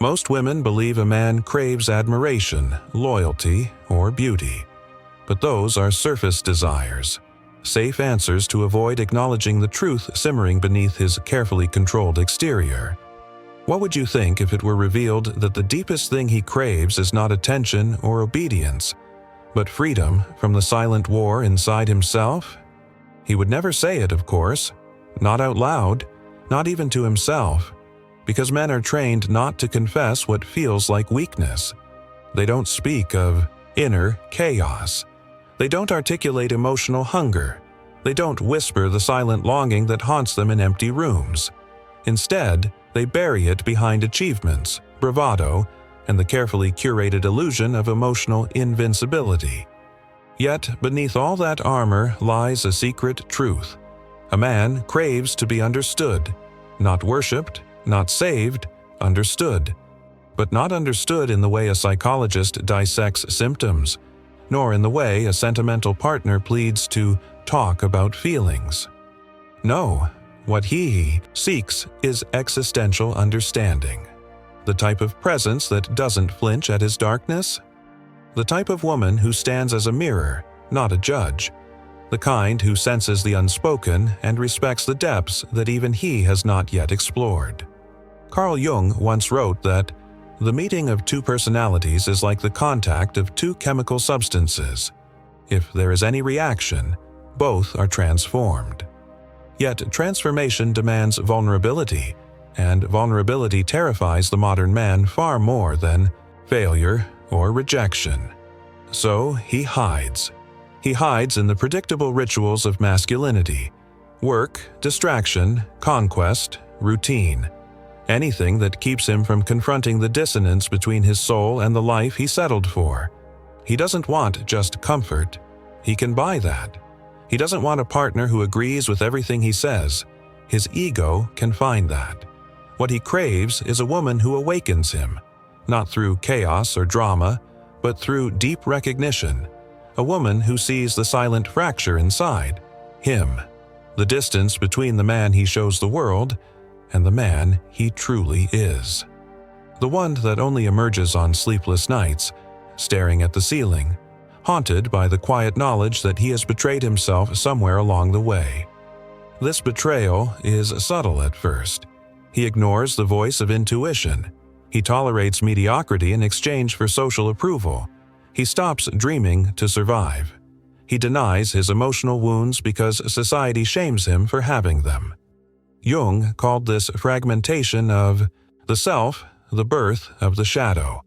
Most women believe a man craves admiration, loyalty, or beauty. But those are surface desires, safe answers to avoid acknowledging the truth simmering beneath his carefully controlled exterior. What would you think if it were revealed that the deepest thing he craves is not attention or obedience, but freedom from the silent war inside himself? He would never say it, of course, not out loud, not even to himself, because men are trained not to confess what feels like weakness. They don't speak of inner chaos. They don't articulate emotional hunger. They don't whisper the silent longing that haunts them in empty rooms. Instead, they bury it behind achievements, bravado, and the carefully curated illusion of emotional invincibility. Yet, beneath all that armor lies a secret truth. A man craves to be understood, not worshipped, not saved, understood. But not understood in the way a psychologist dissects symptoms, nor in the way a sentimental partner pleads to talk about feelings. No, what he seeks is existential understanding. The type of presence that doesn't flinch at his darkness. The type of woman who stands as a mirror, not a judge. The kind who senses the unspoken and respects the depths that even he has not yet explored. Carl Jung once wrote that the meeting of two personalities is like the contact of two chemical substances. If there is any reaction, both are transformed. Yet transformation demands vulnerability, and vulnerability terrifies the modern man far more than failure or rejection. So he hides. He hides in the predictable rituals of masculinity: work, distraction, conquest, routine. Anything that keeps him from confronting the dissonance between his soul and the life he settled for. He doesn't want just comfort. He can buy that. He doesn't want a partner who agrees with everything he says. His ego can find that. What he craves is a woman who awakens him, not through chaos or drama, but through deep recognition. A woman who sees the silent fracture inside him, the distance between the man he shows the world and the man he truly is. The one that only emerges on sleepless nights, staring at the ceiling, haunted by the quiet knowledge that he has betrayed himself somewhere along the way. This betrayal is subtle at first. He ignores the voice of intuition. He tolerates mediocrity in exchange for social approval. He stops dreaming to survive. He denies his emotional wounds because society shames him for having them. Jung called this fragmentation of the self, the birth of the shadow,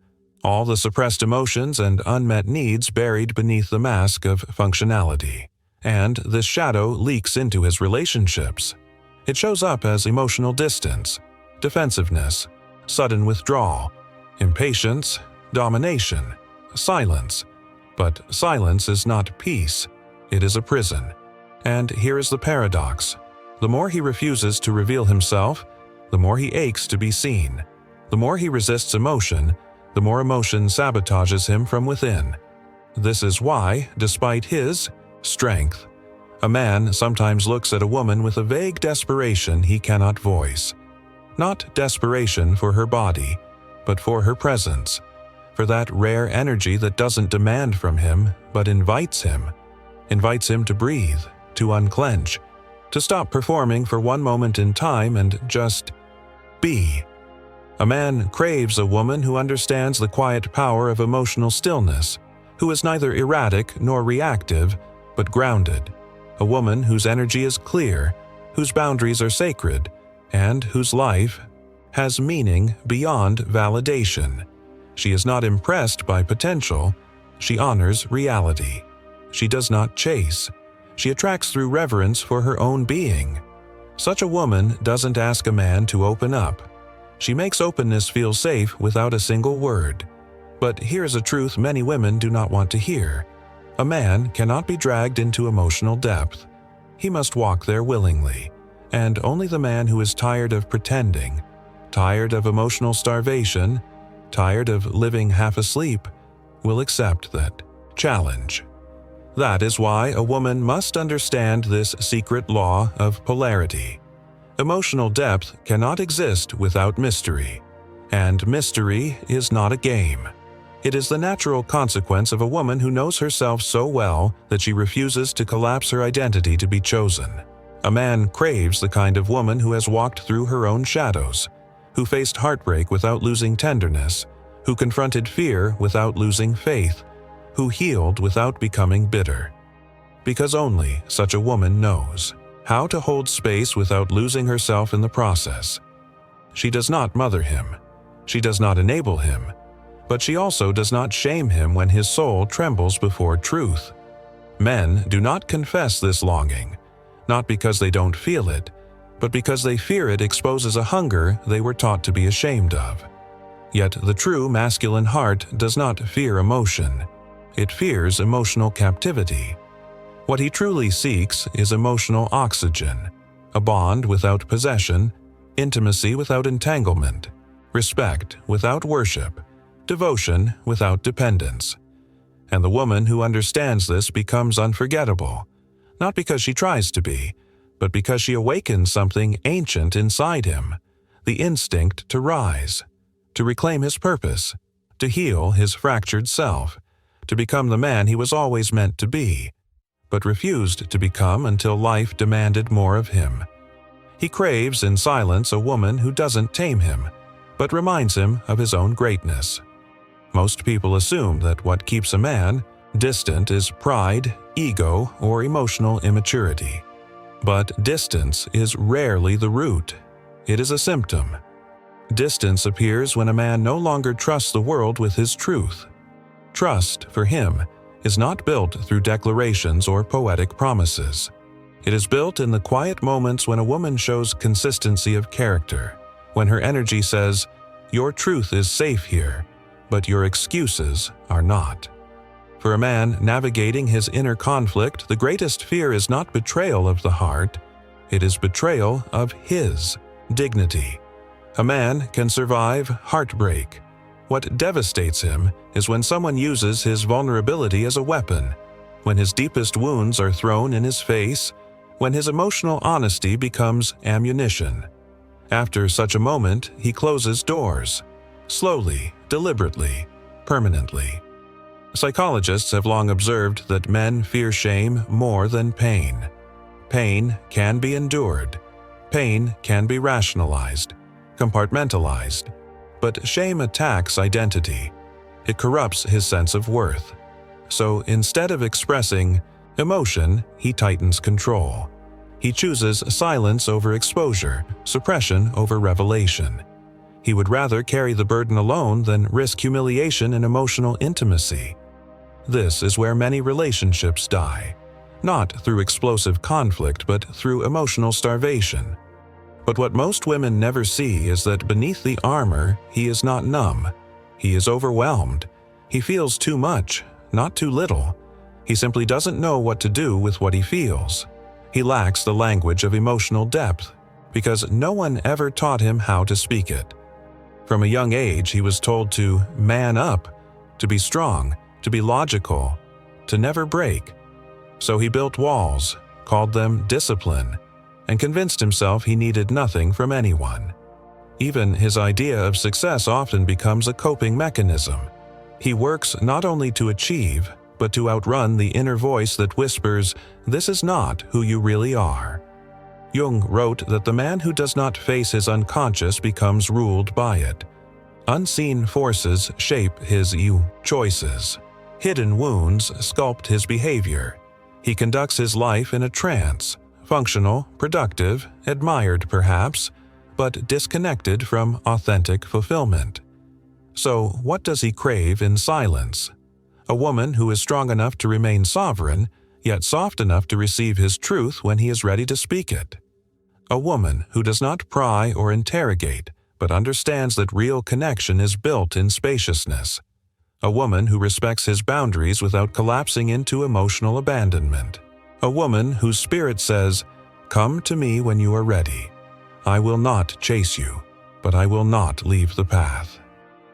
all the suppressed emotions and unmet needs buried beneath the mask of functionality. And this shadow leaks into his relationships. It shows up as emotional distance, defensiveness, sudden withdrawal, impatience, domination, silence. But silence is not peace, it is a prison. And here is the paradox. The more he refuses to reveal himself, the more he aches to be seen. The more he resists emotion, the more emotion sabotages him from within. This is why, despite his strength, a man sometimes looks at a woman with a vague desperation he cannot voice. Not desperation for her body, but for her presence, for that rare energy that doesn't demand from him, but invites him to breathe, to unclench, to stop performing for one moment in time and just be. A man craves a woman who understands the quiet power of emotional stillness, who is neither erratic nor reactive, but grounded. A woman whose energy is clear, whose boundaries are sacred, and whose life has meaning beyond validation. She is not impressed by potential, she honors reality. She does not chase. She attracts through reverence for her own being. Such a woman doesn't ask a man to open up. She makes openness feel safe without a single word. But here's a truth many women do not want to hear. A man cannot be dragged into emotional depth. He must walk there willingly. And only the man who is tired of pretending, tired of emotional starvation, tired of living half asleep, will accept that challenge. That is why a woman must understand this secret law of polarity. Emotional depth cannot exist without mystery, And mystery is not a game. It is the natural consequence of a woman who knows herself so well that she refuses to collapse her identity to be chosen. A man craves the kind of woman who has walked through her own shadows, who faced heartbreak without losing tenderness, who confronted fear without losing faith, who healed without becoming bitter. Because only such a woman knows how to hold space without losing herself in the process. She does not mother him. She does not enable him. But she also does not shame him when his soul trembles before truth. Men do not confess this longing, not because they don't feel it, but because they fear it exposes a hunger they were taught to be ashamed of. Yet the true masculine heart does not fear emotion. It fears emotional captivity. What he truly seeks is emotional oxygen, a bond without possession, intimacy without entanglement, respect without worship, devotion without dependence. And the woman who understands this becomes unforgettable, not because she tries to be, but because she awakens something ancient inside him, the instinct to rise, to reclaim his purpose, to heal his fractured self, to become the man he was always meant to be, but refused to become until life demanded more of him. He craves in silence a woman who doesn't tame him, but reminds him of his own greatness. Most people assume that what keeps a man distant is pride, ego, or emotional immaturity. But distance is rarely the root. It is a symptom. Distance appears when a man no longer trusts the world with his truth. Trust, for him, is not built through declarations or poetic promises. It is built in the quiet moments when a woman shows consistency of character, when her energy says, "Your truth is safe here, but your excuses are not." For a man navigating his inner conflict, the greatest fear is not betrayal of the heart, it is betrayal of his dignity. A man can survive heartbreak. What devastates him is when someone uses his vulnerability as a weapon, when his deepest wounds are thrown in his face, when his emotional honesty becomes ammunition. After such a moment, he closes doors, slowly, deliberately, permanently. Psychologists have long observed that men fear shame more than pain. Pain can be endured. Pain can be rationalized, compartmentalized. But shame attacks identity. It corrupts his sense of worth. So instead of expressing emotion, he tightens control. He chooses silence over exposure, suppression over revelation. He would rather carry the burden alone than risk humiliation in emotional intimacy. This is where many relationships die, not through explosive conflict but through emotional starvation. But what most women never see is that beneath the armor, he is not numb. He is overwhelmed. He feels too much, not too little. He simply doesn't know what to do with what he feels. He lacks the language of emotional depth, because no one ever taught him how to speak it. From a young age, he was told to man up, to be strong, to be logical, to never break. So he built walls, called them discipline, and convinced himself he needed nothing from anyone. Even his idea of success often becomes a coping mechanism. He works not only to achieve, but to outrun the inner voice that whispers, "This is not who you really are." Jung wrote that the man who does not face his unconscious becomes ruled by it. Unseen forces shape his choices. Hidden wounds sculpt his behavior. He conducts his life in a trance, functional, productive, admired perhaps, but disconnected from authentic fulfillment. So what does he crave in silence? A woman who is strong enough to remain sovereign, yet soft enough to receive his truth when he is ready to speak it. A woman who does not pry or interrogate, but understands that real connection is built in spaciousness. A woman who respects his boundaries without collapsing into emotional abandonment. A woman whose spirit says, "Come to me when you are ready. I will not chase you, but I will not leave the path."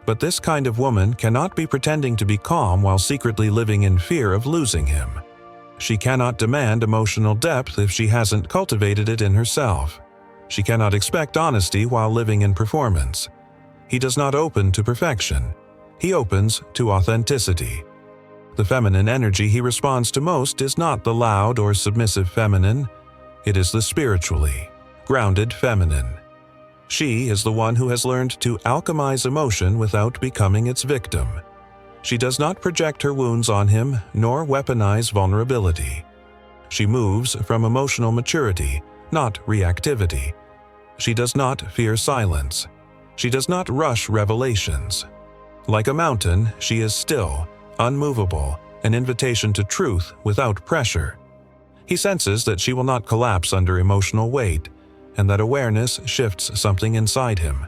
But this kind of woman cannot be pretending to be calm while secretly living in fear of losing him. She cannot demand emotional depth if she hasn't cultivated it in herself. She cannot expect honesty while living in performance. He does not open to perfection. He opens to authenticity. The feminine energy he responds to most is not the loud or submissive feminine. It is the spiritually grounded feminine. She is the one who has learned to alchemize emotion without becoming its victim. She does not project her wounds on him nor weaponize vulnerability. She moves from emotional maturity, not reactivity. She does not fear silence. She does not rush revelations. Like a mountain, she is still, unmovable, an invitation to truth without pressure. He senses that she will not collapse under emotional weight, and that awareness shifts something inside him.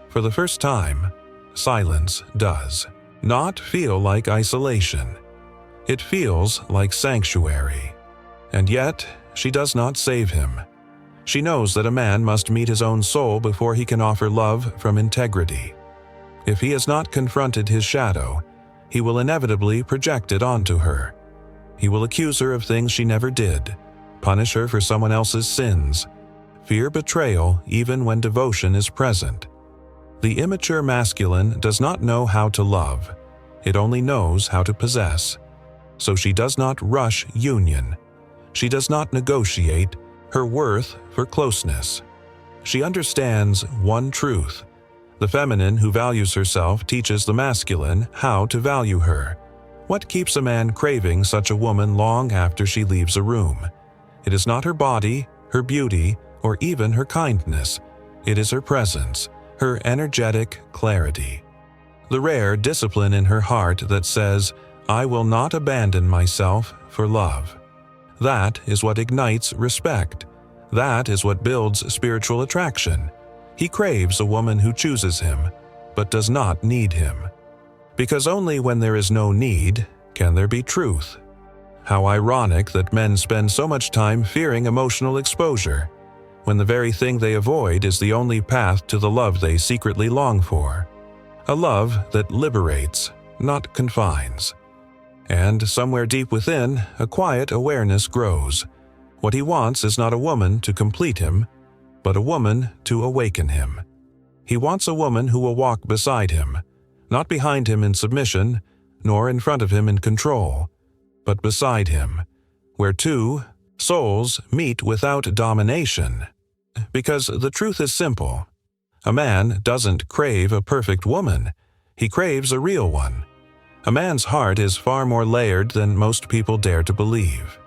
For the first time, silence does not feel like isolation. It feels like sanctuary. And yet, she does not save him. She knows that a man must meet his own soul before he can offer love from integrity. If he has not confronted his shadow, he will inevitably project it onto her. He will accuse her of things she never did, punish her for someone else's sins, fear betrayal even when devotion is present. The immature masculine does not know how to love. It only knows how to possess. So she does not rush union. She does not negotiate her worth for closeness. She understands one truth. The feminine who values herself teaches the masculine how to value her. What keeps a man craving such a woman long after she leaves a room? It is not her body, her beauty, or even her kindness. It is her presence, her energetic clarity. The rare discipline in her heart that says, "I will not abandon myself for love." That is what ignites respect. That is what builds spiritual attraction. He craves a woman who chooses him, but does not need him. Because only when there is no need can there be truth. How ironic that men spend so much time fearing emotional exposure, when the very thing they avoid is the only path to the love they secretly long for. A love that liberates, not confines. And somewhere deep within, a quiet awareness grows. What he wants is not a woman to complete him, but a woman to awaken him. He wants a woman who will walk beside him, not behind him in submission, nor in front of him in control, but beside him, where two souls meet without domination. Because the truth is simple. A man doesn't crave a perfect woman. He craves a real one. A man's heart is far more layered than most people dare to believe.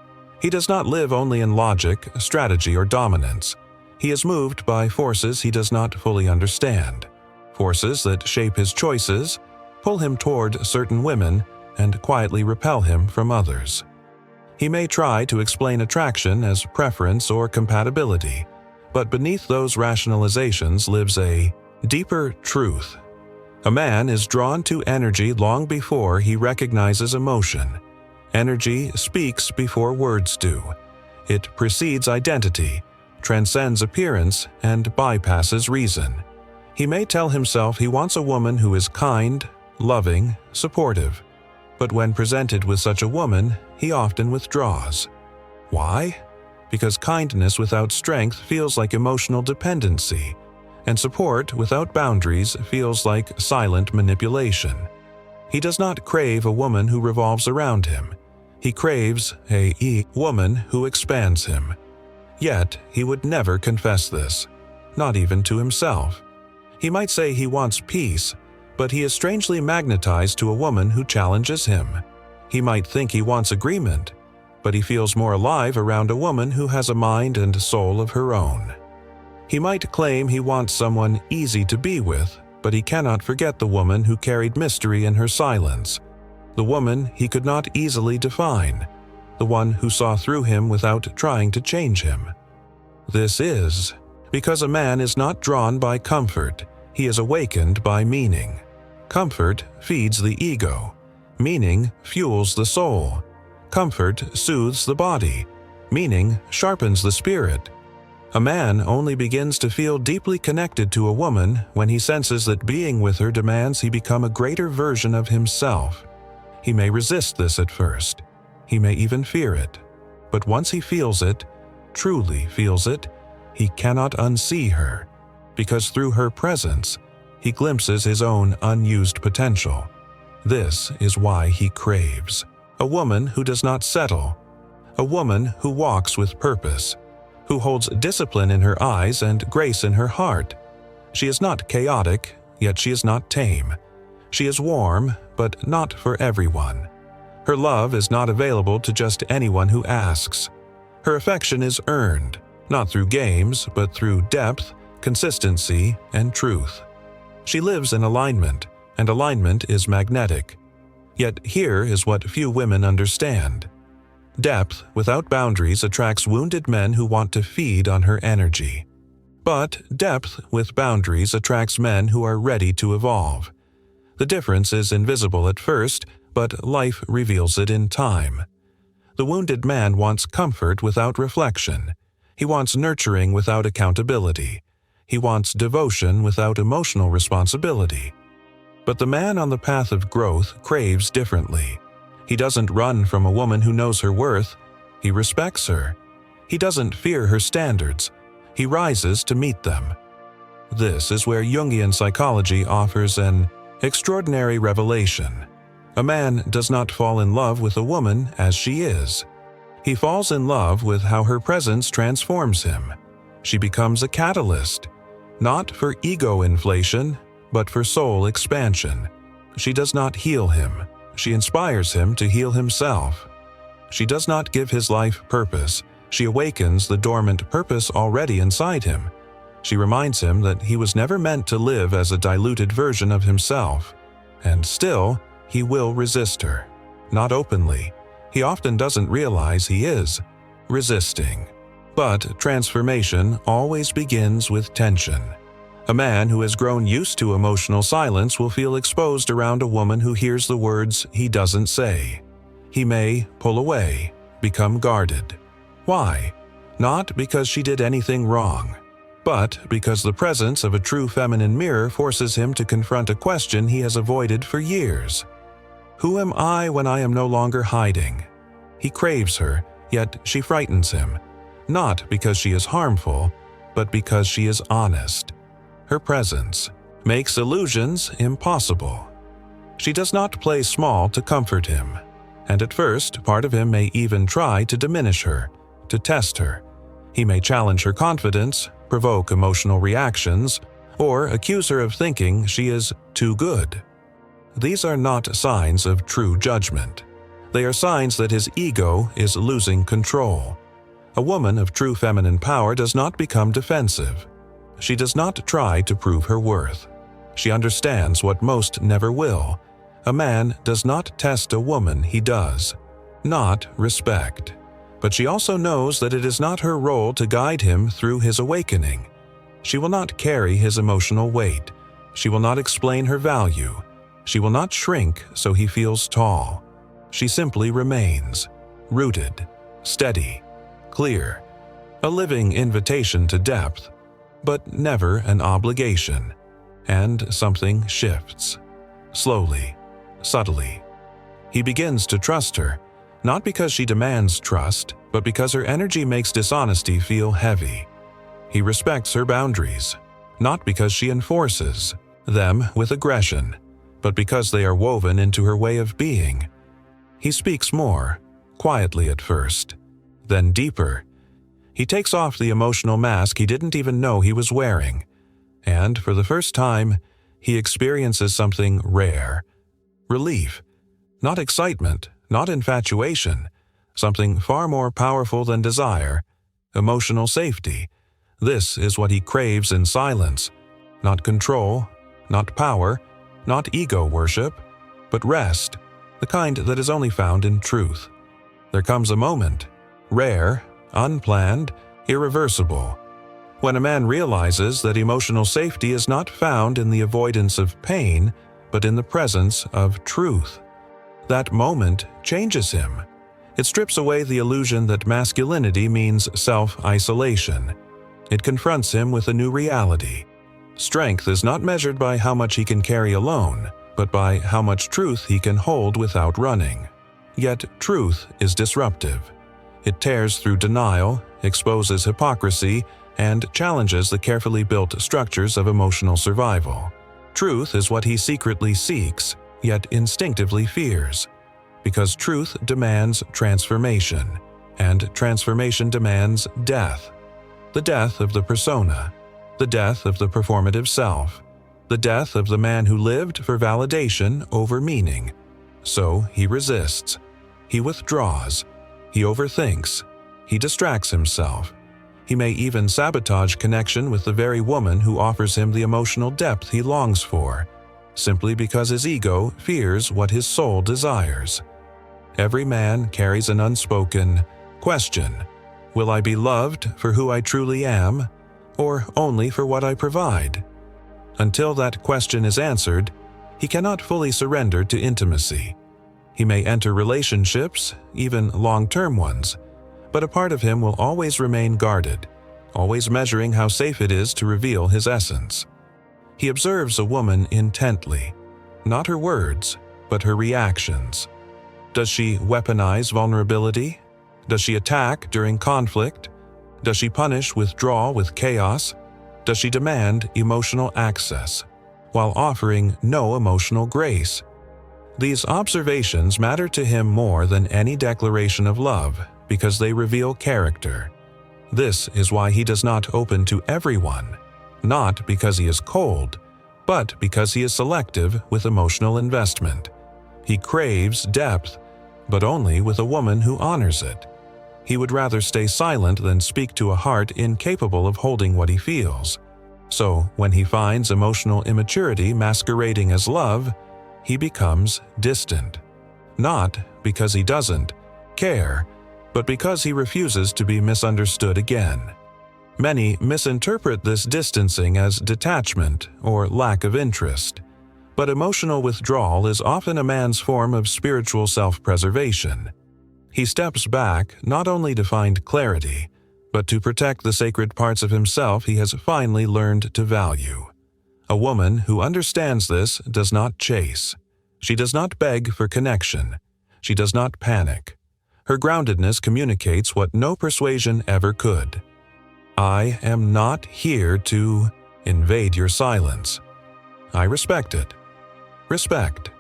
He does not live only in logic, strategy, or dominance. He is moved by forces he does not fully understand. Forces that shape his choices, pull him toward certain women, and quietly repel him from others. He may try to explain attraction as preference or compatibility, but beneath those rationalizations lives a deeper truth. A man is drawn to energy long before he recognizes emotion. Energy speaks before words do. It precedes identity, transcends appearance, and bypasses reason. He may tell himself he wants a woman who is kind, loving, supportive, but when presented with such a woman, he often withdraws. Why? Because kindness without strength feels like emotional dependency, and support without boundaries feels like silent manipulation. He does not crave a woman who revolves around him. He craves a woman who expands him. Yet, he would never confess this, not even to himself. He might say he wants peace, but he is strangely magnetized to a woman who challenges him. He might think he wants agreement, but he feels more alive around a woman who has a mind and soul of her own. He might claim he wants someone easy to be with, but he cannot forget the woman who carried mystery in her silence, the woman he could not easily define, the one who saw through him without trying to change him. This is because a man is not drawn by comfort, he is awakened by meaning. Comfort feeds the ego. Meaning fuels the soul. Comfort soothes the body. Meaning sharpens the spirit. A man only begins to feel deeply connected to a woman when he senses that being with her demands he become a greater version of himself. He may resist this at first. He may even fear it. But once he feels it, truly feels it, he cannot unsee her, because through her presence, he glimpses his own unused potential. This is why he craves. A woman who does not settle. A woman who walks with purpose, who holds discipline in her eyes and grace in her heart. She is not chaotic, yet she is not tame. She is warm, but not for everyone. Her love is not available to just anyone who asks. Her affection is earned, not through games, but through depth, consistency, and truth. She lives in alignment, and alignment is magnetic. Yet here is what few women understand. Depth without boundaries attracts wounded men who want to feed on her energy. But depth with boundaries attracts men who are ready to evolve. The difference is invisible at first, but life reveals it in time. The wounded man wants comfort without reflection. He wants nurturing without accountability. He wants devotion without emotional responsibility. But the man on the path of growth craves differently. He doesn't run from a woman who knows her worth. He respects her. He doesn't fear her standards. He rises to meet them. This is where Jungian psychology offers an extraordinary revelation. A man does not fall in love with a woman as she is. He falls in love with how her presence transforms him. She becomes a catalyst, not for ego inflation, but for soul expansion. She does not heal him. She inspires him to heal himself. She does not give his life purpose. She awakens the dormant purpose already inside him. She reminds him that he was never meant to live as a diluted version of himself. And still, he will resist her. Not openly. He often doesn't realize he is resisting. But transformation always begins with tension. A man who has grown used to emotional silence will feel exposed around a woman who hears the words he doesn't say. He may pull away, become guarded. Why? Not because she did anything wrong, but because the presence of a true feminine mirror forces him to confront a question he has avoided for years. Who am I when I am no longer hiding? He craves her, yet she frightens him, not because she is harmful, but because she is honest. Her presence makes illusions impossible. She does not play small to comfort him, and at first, part of him may even try to diminish her, to test her. He may challenge her confidence, provoke emotional reactions, or accuse her of thinking she is too good. These are not signs of true judgment. They are signs that his ego is losing control. A woman of true feminine power does not become defensive. She does not try to prove her worth. She understands what most never will. A man does not test a woman he does, not respect. But she also knows that it is not her role to guide him through his awakening. She will not carry his emotional weight. She will not explain her value. She will not shrink so he feels tall. She simply remains, rooted, steady, clear, a living invitation to depth, but never an obligation. And something shifts. Slowly, subtly. He begins to trust her, not because she demands trust, but because her energy makes dishonesty feel heavy. He respects her boundaries, not because she enforces them with aggression, but because they are woven into her way of being. He speaks more, quietly at first, then deeper. He takes off the emotional mask he didn't even know he was wearing, and for the first time, he experiences something rare. Relief. Not excitement, not infatuation. Something far more powerful than desire. Emotional safety. This is what he craves in silence. Not control, not power, not ego worship, but rest, the kind that is only found in truth. There comes a moment, rare, unplanned, irreversible, when a man realizes that emotional safety is not found in the avoidance of pain, but in the presence of truth. That moment changes him. It strips away the illusion that masculinity means self-isolation. It confronts him with a new reality. Strength is not measured by how much he can carry alone, but by how much truth he can hold without running. Yet truth is disruptive. It tears through denial, exposes hypocrisy, and challenges the carefully built structures of emotional survival. Truth is what he secretly seeks, yet instinctively fears, because truth demands transformation, and transformation demands death. The death of the persona, the death of the performative self, the death of the man who lived for validation over meaning. So he resists, he withdraws, he overthinks, he distracts himself. He may even sabotage connection with the very woman who offers him the emotional depth he longs for, simply because his ego fears what his soul desires. Every man carries an unspoken question: will I be loved for who I truly am, or only for what I provide? Until that question is answered, he cannot fully surrender to intimacy. He may enter relationships, even long-term ones, but a part of him will always remain guarded, always measuring how safe it is to reveal his essence. He observes a woman intently, not her words, but her reactions. Does she weaponize vulnerability? Does she attack during conflict? Does she punish withdrawal with chaos? Does she demand emotional access, while offering no emotional grace? These observations matter to him more than any declaration of love, because they reveal character. This is why he does not open to everyone, not because he is cold, but because he is selective with emotional investment. He craves depth, but only with a woman who honors it. He would rather stay silent than speak to a heart incapable of holding what he feels. So, when he finds emotional immaturity masquerading as love, he becomes distant. Not because he doesn't care, but because he refuses to be misunderstood again. Many misinterpret this distancing as detachment or lack of interest, but emotional withdrawal is often a man's form of spiritual self-preservation. He steps back not only to find clarity, but to protect the sacred parts of himself he has finally learned to value. A woman who understands this does not chase. She does not beg for connection. She does not panic. Her groundedness communicates what no persuasion ever could. I am not here to invade your silence. I respect it. Respect.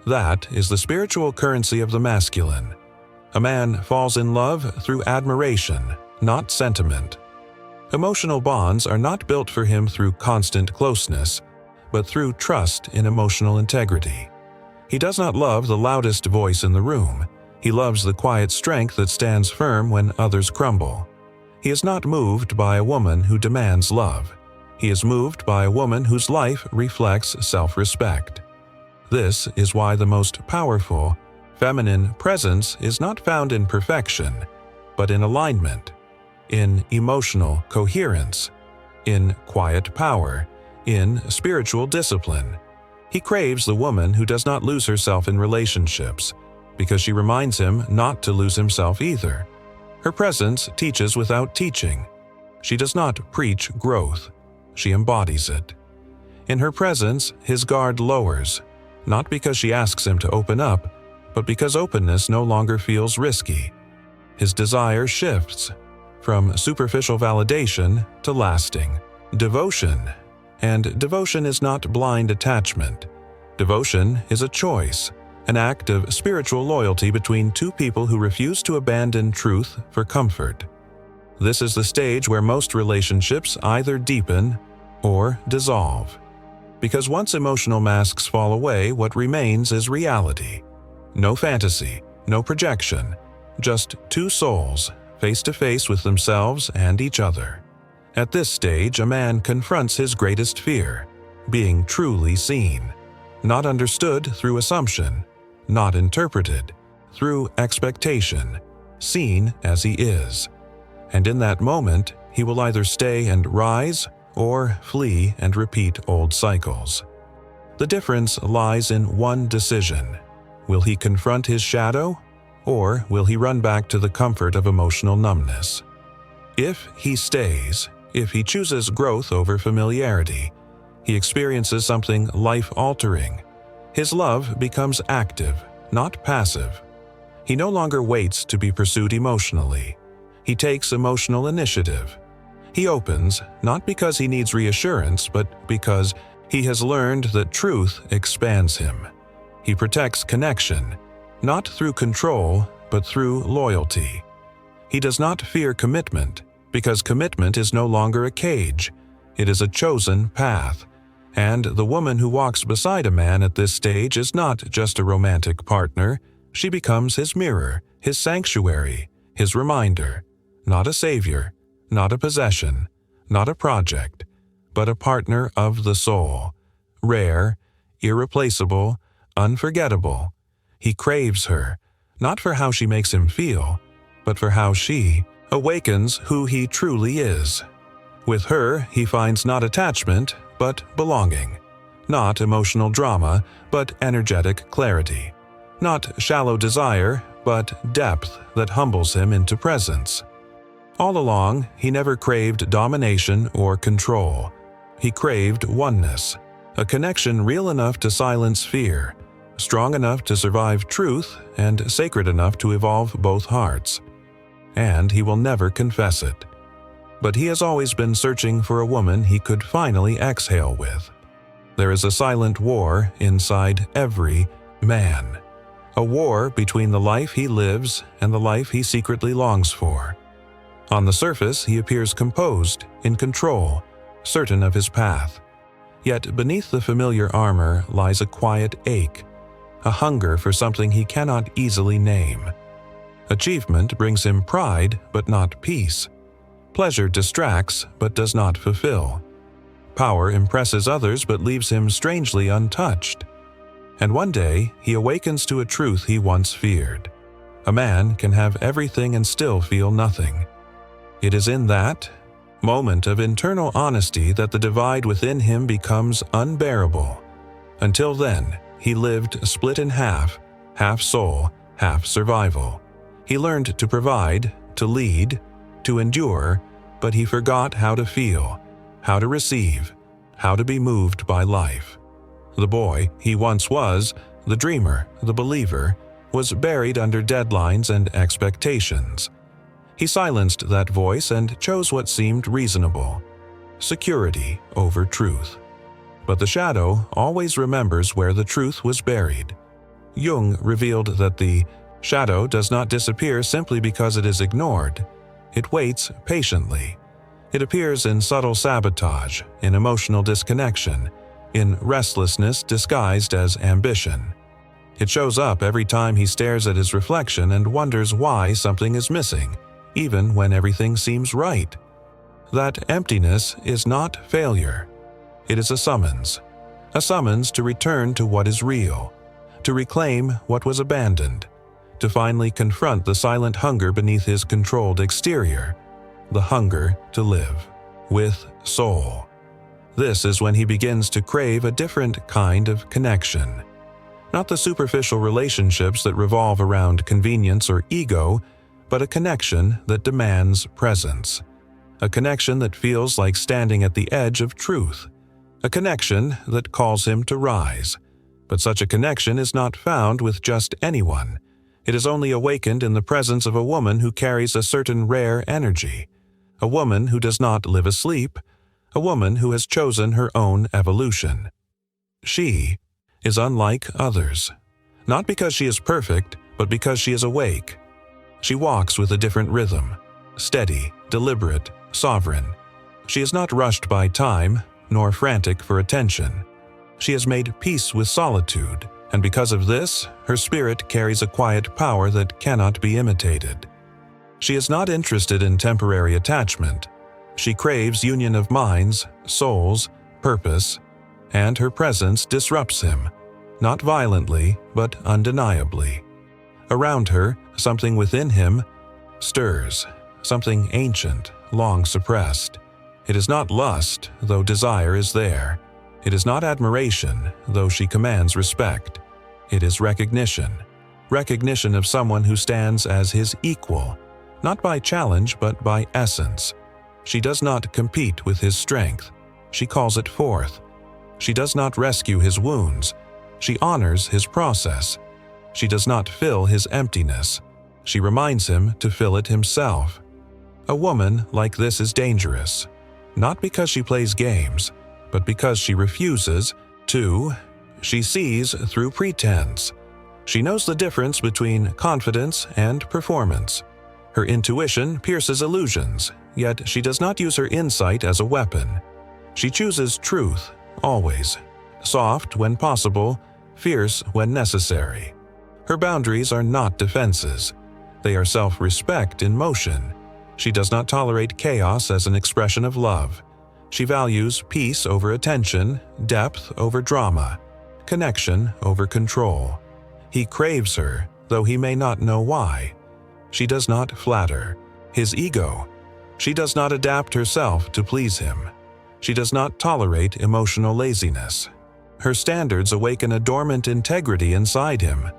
That is the spiritual currency of the masculine. A man falls in love through admiration, not sentiment. Emotional bonds are not built for him through constant closeness, but through trust in emotional integrity. He does not love the loudest voice in the room. He loves the quiet strength that stands firm when others crumble. He is not moved by a woman who demands love. He is moved by a woman whose life reflects self-respect. This is why the most powerful, feminine presence is not found in perfection, but in alignment, in emotional coherence, in quiet power, in spiritual discipline. He craves the woman who does not lose herself in relationships, because she reminds him not to lose himself either. Her presence teaches without teaching. She does not preach growth. She embodies it. In her presence, his guard lowers, not because she asks him to open up, but because openness no longer feels risky. His desire shifts from superficial validation to lasting devotion. And devotion is not blind attachment. Devotion is a choice, an act of spiritual loyalty between two people who refuse to abandon truth for comfort. This is the stage where most relationships either deepen or dissolve. Because once emotional masks fall away, what remains is reality. No fantasy, no projection, just two souls, face to face with themselves and each other. At this stage, a man confronts his greatest fear, being truly seen, not understood through assumption, not interpreted through expectation, seen as he is. And in that moment, he will either stay and rise or flee and repeat old cycles. The difference lies in one decision. Will he confront his shadow, or will he run back to the comfort of emotional numbness? If he stays, if he chooses growth over familiarity, he experiences something life-altering. His love becomes active, not passive. He no longer waits to be pursued emotionally. He takes emotional initiative. He opens, not because he needs reassurance, but because He has learned that truth expands him. He protects connection, not through control, but through loyalty. He does not fear commitment, because commitment is no longer a cage. It is a chosen path. And the woman who walks beside a man at this stage is not just a romantic partner. She becomes his mirror, his sanctuary, his reminder. Not a savior, not a possession, not a project, but a partner of the soul. Rare, irreplaceable, unforgettable. He craves her, not for how she makes him feel, but for how she awakens who he truly is. With her, he finds not attachment, but belonging. Not emotional drama, but energetic clarity. Not shallow desire, but depth that humbles him into presence. All along, he never craved domination or control. He craved oneness, a connection real enough to silence fear, strong enough to survive truth, and sacred enough to evolve both hearts. And he will never confess it. But he has always been searching for a woman he could finally exhale with. There is a silent war inside every man. A war between the life he lives and the life he secretly longs for. On the surface, he appears composed, in control, certain of his path. Yet beneath the familiar armor lies a quiet ache, a hunger for something he cannot easily name. Achievement brings him pride, but not peace. Pleasure distracts, but does not fulfill. Power impresses others, but leaves him strangely untouched. And one day, he awakens to a truth he once feared. A man can have everything and still feel nothing. It is in that moment of internal honesty that the divide within him becomes unbearable. Until then, he lived split in half soul, half survival. He learned to provide, to lead, to endure, but he forgot how to feel, how to receive, how to be moved by life. The boy he once was, the dreamer, the believer, was buried under deadlines and expectations. He silenced that voice and chose what seemed reasonable: security over truth. But the shadow always remembers where the truth was buried. Jung revealed that the shadow does not disappear simply because it is ignored. It waits patiently. It appears in subtle sabotage, in emotional disconnection, in restlessness disguised as ambition. It shows up every time he stares at his reflection and wonders why something is missing, even when everything seems right. That emptiness is not failure. It is a summons to return to what is real, to reclaim what was abandoned, to finally confront the silent hunger beneath his controlled exterior, the hunger to live with soul. This is when he begins to crave a different kind of connection. Not the superficial relationships that revolve around convenience or ego, but a connection that demands presence. A connection that feels like standing at the edge of truth. A connection that calls him to rise. But such a connection is not found with just anyone. It is only awakened in the presence of a woman who carries a certain rare energy. A woman who does not live asleep. A woman who has chosen her own evolution. She is unlike others, not because she is perfect, but because she is awake. She walks with a different rhythm, steady, deliberate, sovereign. She is not rushed by time, nor frantic for attention. She has made peace with solitude, and because of this, her spirit carries a quiet power that cannot be imitated. She is not interested in temporary attachment. She craves union of minds, souls, purpose, and her presence disrupts him, not violently, but undeniably. Around her, something within him stirs, something ancient, long suppressed. It is not lust, though desire is there. It is not admiration, though she commands respect. It is recognition of someone who stands as his equal, not by challenge but by essence. She does not compete with his strength. She calls it forth. She does not rescue his wounds. She honors his process. She does not fill his emptiness. She reminds him to fill it himself. A woman like this is dangerous, not because she plays games, but because she refuses. 2. She sees through pretense. She knows the difference between confidence and performance. Her intuition pierces illusions, yet she does not use her insight as a weapon. She chooses truth, always. Soft when possible, fierce when necessary. Her boundaries are not defenses. They are self-respect in motion. She does not tolerate chaos as an expression of love. She values peace over attention, depth over drama, connection over control. He craves her, though he may not know why. She does not flatter his ego. She does not adapt herself to please him. She does not tolerate emotional laziness. Her standards awaken a dormant integrity inside him,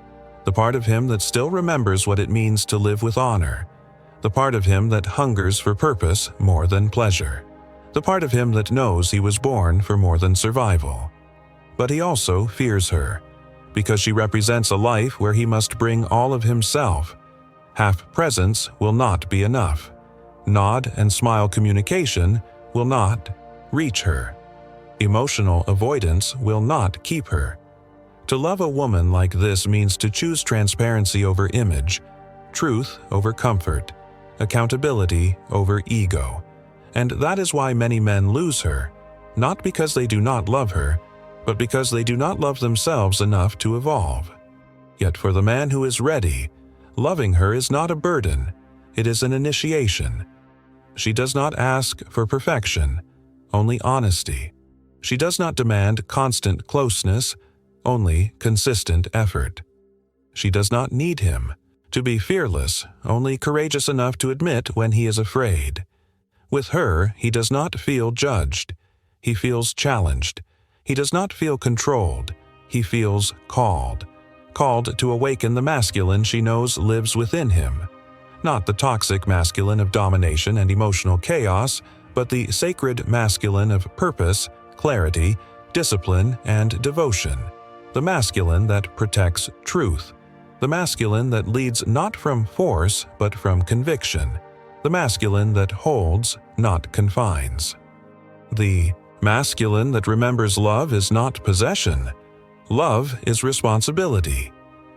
the part of him that still remembers what it means to live with honor, the part of him that hungers for purpose more than pleasure, the part of him that knows he was born for more than survival. But he also fears her, because she represents a life where he must bring all of himself. Half presence will not be enough. Nod and smile communication will not reach her. Emotional avoidance will not keep her. To love a woman like this means to choose transparency over image, truth over comfort, accountability over ego. And that is why many men lose her, not because they do not love her, but because they do not love themselves enough to evolve. Yet for the man who is ready, loving her is not a burden, it is an initiation. She does not ask for perfection, only honesty. She does not demand constant closeness, only consistent effort. She does not need him to be fearless, only courageous enough to admit when he is afraid. With her, he does not feel judged. He feels challenged. He does not feel controlled. He feels called to awaken the masculine she knows lives within him. Not the toxic masculine of domination and emotional chaos, but the sacred masculine of purpose, clarity, discipline, and devotion. The masculine that protects truth. The masculine that leads not from force, but from conviction. The masculine that holds, not confines. The masculine that remembers love is not possession. Love is responsibility.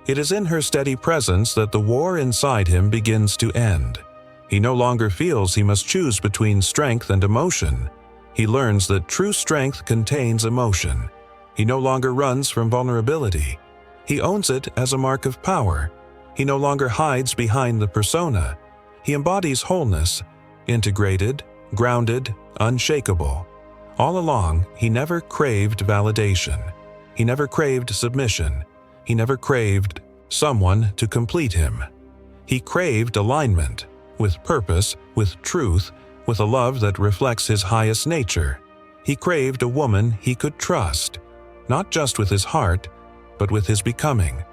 It is in her steady presence that the war inside him begins to end. He no longer feels he must choose between strength and emotion. He learns that true strength contains emotion. He no longer runs from vulnerability. He owns it as a mark of power. He no longer hides behind the persona. He embodies wholeness, integrated, grounded, unshakable. All along, he never craved validation. He never craved submission. He never craved someone to complete him. He craved alignment, with purpose, with truth, with a love that reflects his highest nature. He craved a woman he could trust, not just with his heart, but with his becoming.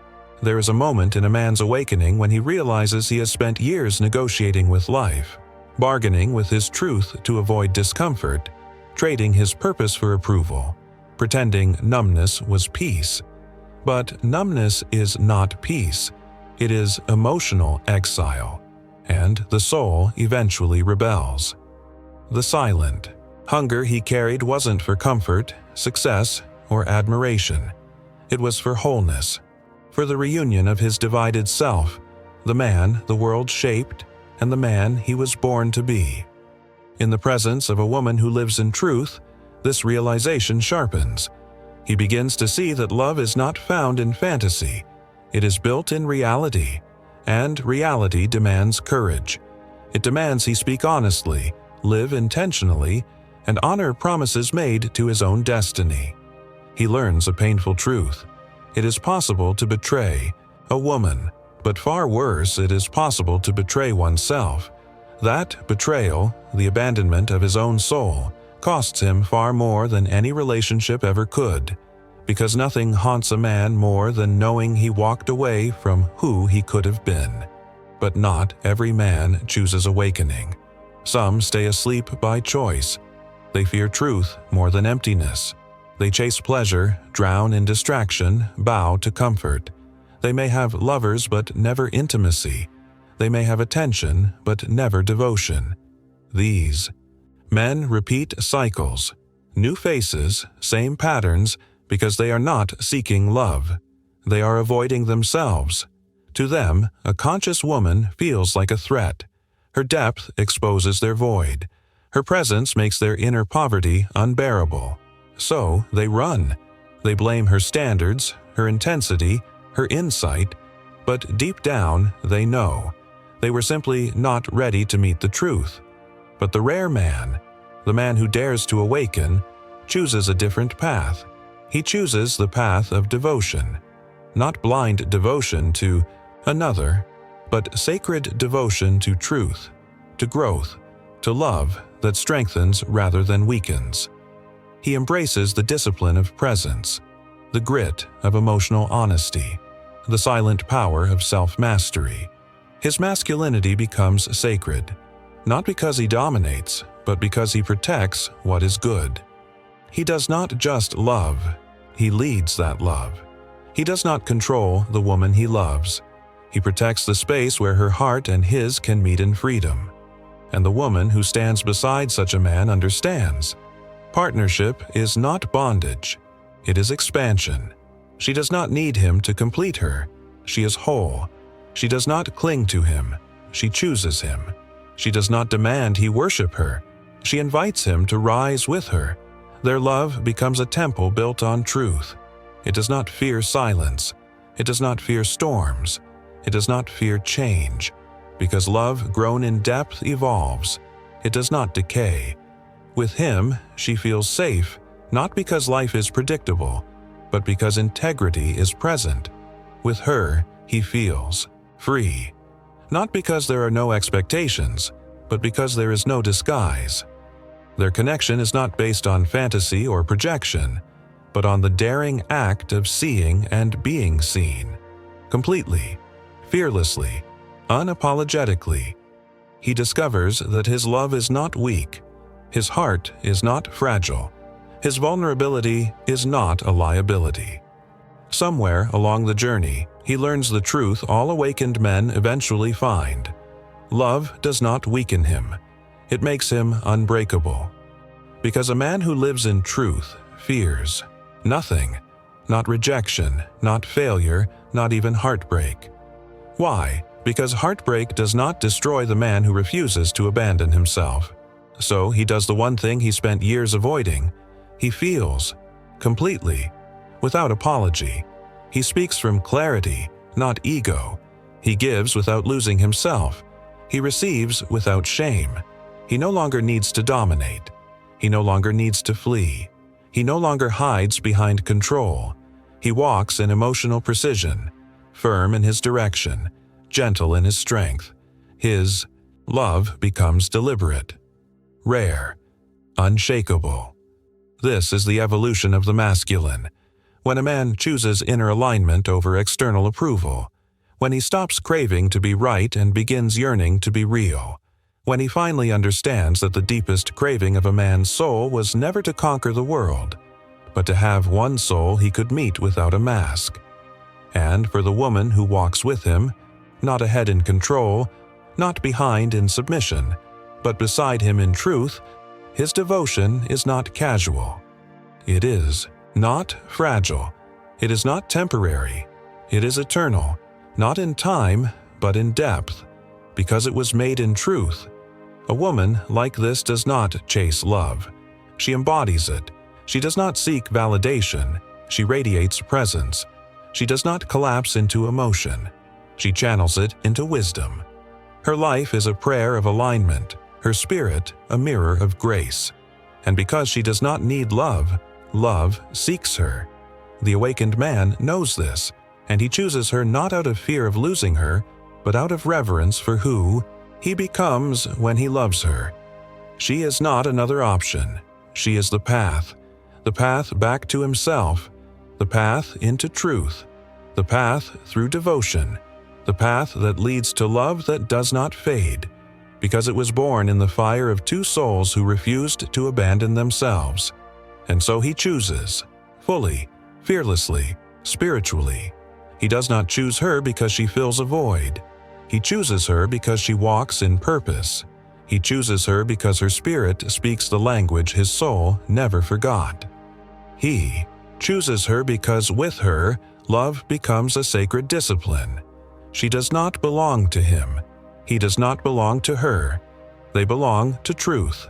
There is a moment in a man's awakening when he realizes he has spent years negotiating with life, bargaining with his truth to avoid discomfort, trading his purpose for approval, pretending numbness was peace. But numbness is not peace. It is emotional exile, and the soul eventually rebels. The silent hunger he carried wasn't for comfort, success, or admiration. It was for wholeness, for the reunion of his divided self, the man the world shaped, and the man he was born to be. In the presence of a woman who lives in truth, this realization sharpens. He begins to see that love is not found in fantasy. It is built in reality, and reality demands courage. It demands he speak honestly, live intentionally, and honor promises made to his own destiny. He learns a painful truth. It is possible to betray a woman, but far worse, it is possible to betray oneself. That betrayal, the abandonment of his own soul, costs him far more than any relationship ever could, because nothing haunts a man more than knowing he walked away from who he could have been. But not every man chooses awakening. Some stay asleep by choice. They fear truth more than emptiness. They chase pleasure, drown in distraction, bow to comfort. They may have lovers but never intimacy. They may have attention but never devotion. These men repeat cycles. New faces, same patterns, because they are not seeking love. They are avoiding themselves. To them, a conscious woman feels like a threat. Her depth exposes their void. Her presence makes their inner poverty unbearable. So they run. They blame her standards, her intensity, her insight, but deep down they know. They were simply not ready to meet the truth. But the rare man, the man who dares to awaken, chooses a different path. He chooses the path of devotion. Not blind devotion to another, but sacred devotion to truth, to growth, to love that strengthens rather than weakens. He embraces the discipline of presence, the grit of emotional honesty, the silent power of self-mastery. His masculinity becomes sacred, not because he dominates, but because he protects what is good. He does not just love, he leads that love. He does not control the woman he loves. He protects the space where her heart and his can meet in freedom. And the woman who stands beside such a man understands. Partnership is not bondage. It is expansion. She does not need him to complete her. She is whole. She does not cling to him. She chooses him. She does not demand he worship her. She invites him to rise with her. Their love becomes a temple built on truth. It does not fear silence. It does not fear storms. It does not fear change. Because love grown in depth evolves. It does not decay. With him, she feels safe, not because life is predictable, but because integrity is present. With her, he feels free. Not because there are no expectations, but because there is no disguise. Their connection is not based on fantasy or projection, but on the daring act of seeing and being seen. Completely, fearlessly, unapologetically. He discovers that his love is not weak. His heart is not fragile. His vulnerability is not a liability. Somewhere along the journey, he learns the truth all awakened men eventually find. Love does not weaken him. It makes him unbreakable. Because a man who lives in truth fears nothing, not rejection, not failure, not even heartbreak. Why? Because heartbreak does not destroy the man who refuses to abandon himself. So he does the one thing he spent years avoiding. He feels, completely, without apology. He speaks from clarity, not ego. He gives without losing himself. He receives without shame. He no longer needs to dominate. He no longer needs to flee. He no longer hides behind control. He walks in emotional precision, firm in his direction, gentle in his strength. His love becomes deliberate, rare, unshakable. This is the evolution of the masculine. When a man chooses inner alignment over external approval. When he stops craving to be right and begins yearning to be real. When he finally understands that the deepest craving of a man's soul was never to conquer the world, but to have one soul he could meet without a mask. And for the woman who walks with him, not ahead in control, not behind in submission, but beside him in truth, his devotion is not casual. It is not fragile. It is not temporary. It is eternal, not in time, but in depth, because it was made in truth. A woman like this does not chase love. She embodies it. She does not seek validation. She radiates presence. She does not collapse into emotion. She channels it into wisdom. Her life is a prayer of alignment, her spirit a mirror of grace. And because she does not need love, love seeks her. The awakened man knows this, and he chooses her not out of fear of losing her, but out of reverence for who he becomes when he loves her. She is not another option. She is the path back to himself, the path into truth, the path through devotion, the path that leads to love that does not fade, because it was born in the fire of two souls who refused to abandon themselves. And so he chooses, fully, fearlessly, spiritually. He does not choose her because she fills a void. He chooses her because she walks in purpose. He chooses her because her spirit speaks the language his soul never forgot. He chooses her because with her, love becomes a sacred discipline. She does not belong to him. He does not belong to her. They belong to truth,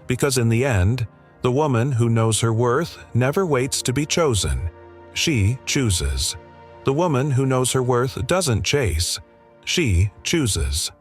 because in the end, the woman who knows her worth never waits to be chosen. She chooses. The woman who knows her worth doesn't chase. She chooses.